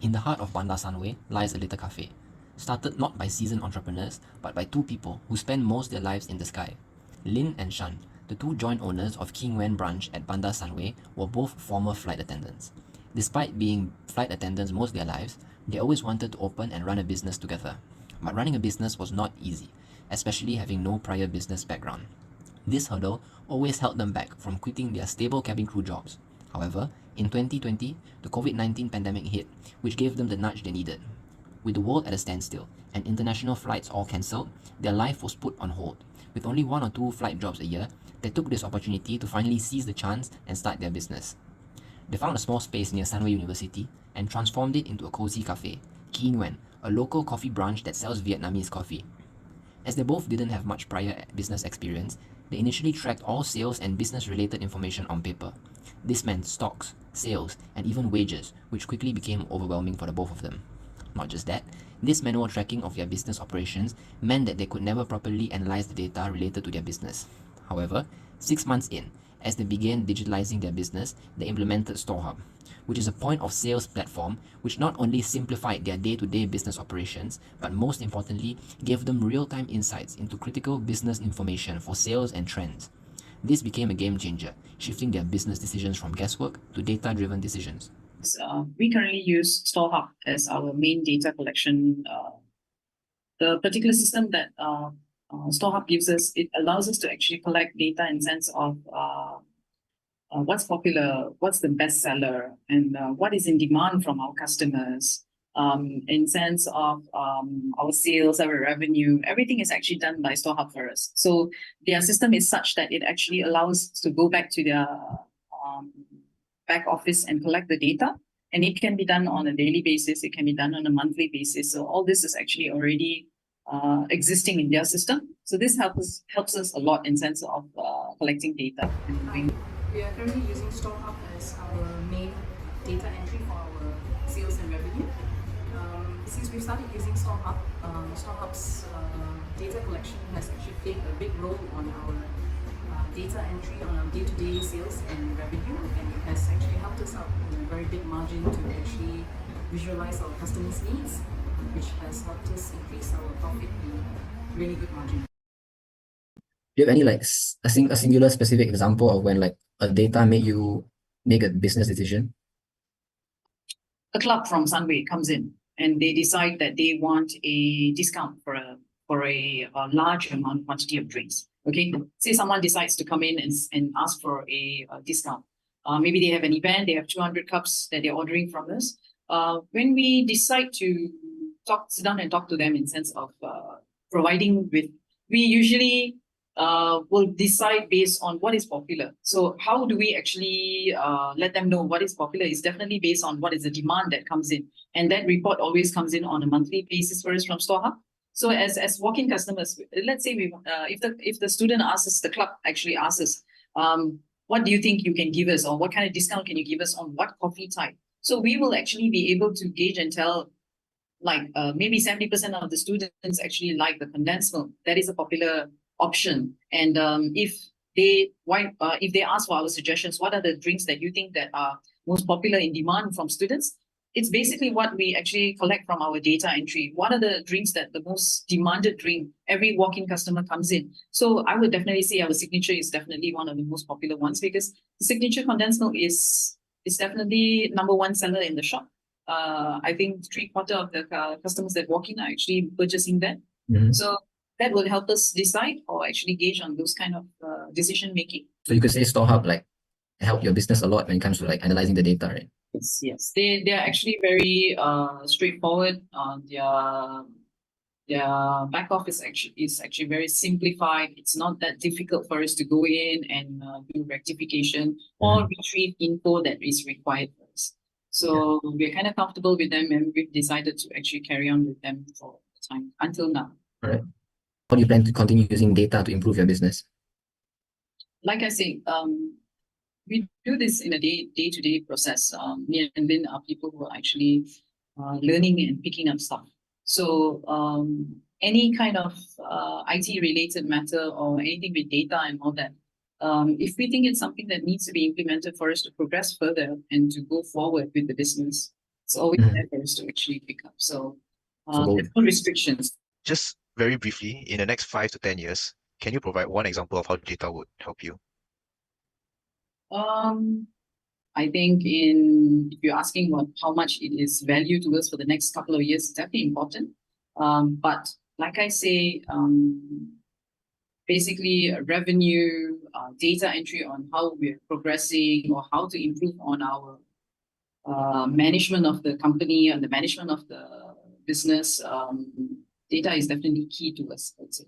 In the heart of Bandar Sunway lies a little cafe, started not by seasoned entrepreneurs, but by two people who spend most their lives in the sky. Lin and Shan, the two joint owners of Kee Nguyen branch at Bandar Sunway, were both former flight attendants. Despite being flight attendants most of their lives, they always wanted to open and run a business together. But running a business was not easy, especially having no prior business background. This hurdle always held them back from quitting their stable cabin crew jobs. However, in 2020, the COVID-19 pandemic hit, which gave them the nudge they needed. With the world at a standstill and international flights all cancelled, their life was put on hold. With only 1 or 2 flight jobs a year, they took this opportunity to finally seize the chance and start their business. They found a small space near Sunway University and transformed it into a cozy cafe, Kee Nguyen, a local coffee branch that sells Vietnamese coffee. As they both didn't have much prior business experience, they initially tracked all sales and business-related information on paper. This meant stocks, sales, and even wages, which quickly became overwhelming for the both of them. Not just that, this manual tracking of their business operations meant that they could never properly analyze the data related to their business. However, 6 months in, as they began digitalizing their business, they implemented StoreHub, which is a point-of-sales platform which not only simplified their day-to-day business operations, but most importantly, gave them real-time insights into critical business information for sales and trends. This became a game changer, shifting their business decisions from guesswork to data-driven decisions. We currently use StoreHub as our main data collection. The particular system that StoreHub gives us, it allows us to actually collect data in sense of what's popular, what's the best seller, and what is in demand from our customers. In sense of our sales, our revenue, everything is actually done by StoreHub for us. So their system is such that it actually allows us to go back to their back office and collect the data. And it can be done on a daily basis. It can be done on a monthly basis. So all this is actually already existing in their system. So this helps us a lot in sense of collecting data. We are currently using StoreHub as our main data entry for our sales and revenue. Since we started using StoreHub, StoreHub's data collection has actually played a big role on our data entry on our day-to-day sales and revenue, and it has actually helped us out in a very big margin to actually visualize our customers' needs, which has helped us increase our profit in a really good margin. Do you have any a singular specific example of when a data made you make a business decision? A club from Sunway comes in and they decide that they want a discount for a large quantity of drinks. Okay, say someone decides to come in and ask for a discount. Maybe they have an event, they have 200 cups that they're ordering from us. When we decide to sit down and talk to them in sense of providing with, we usually will decide based on what is popular. So how do we actually let them know what is popular? Is definitely based on what is the demand that comes in. And that report always comes in on a monthly basis for us from StoreHub. So as walk-in customers, let's say if the student asks us, the club actually asks us, what do you think you can give us, or what kind of discount can you give us on what coffee type? So we will actually be able to gauge and tell, maybe 70% of the students actually like the condensed milk. That is a popular option. And if they ask for our suggestions, what are the drinks that you think that are most popular in demand from students? It's basically what we actually collect from our data entry. What are the drinks that the most demanded drink every walk-in customer comes in? So I would definitely say our signature is definitely one of the most popular ones, because the signature condensed milk is definitely #1 seller in the shop. I think 3/4 of the customers that walk in are actually purchasing that. Mm-hmm. So that will help us decide or actually gauge on those kind of decision making. So you could say StoreHub help your business a lot when it comes to analyzing the data, right? Yes. They are actually very straightforward. Their back office is actually very simplified. It's not that difficult for us to go in and do rectification or retrieve info that is required for us. So we're kind of comfortable with them, and we've decided to actually carry on with them for the time until now. All right. How do you plan to continue using data to improve your business? Like I say, we do this in a day-to-day process. Me and Lin are people who are actually learning and picking up stuff. So any kind of IT-related matter or anything with data and all that, if we think it's something that needs to be implemented for us to progress further and to go forward with the business, It's always Mm. there for us to actually pick up. So So- there's no restrictions. Just very briefly, in the next 5 to 10 years, can you provide one example of how data would help you? I think if you're asking what how much it is value to us for the next couple of years, it's definitely important. But like I say, basically revenue, data entry on how we're progressing or how to improve on our management of the company and the management of the business. Data is definitely key to us, I'd say.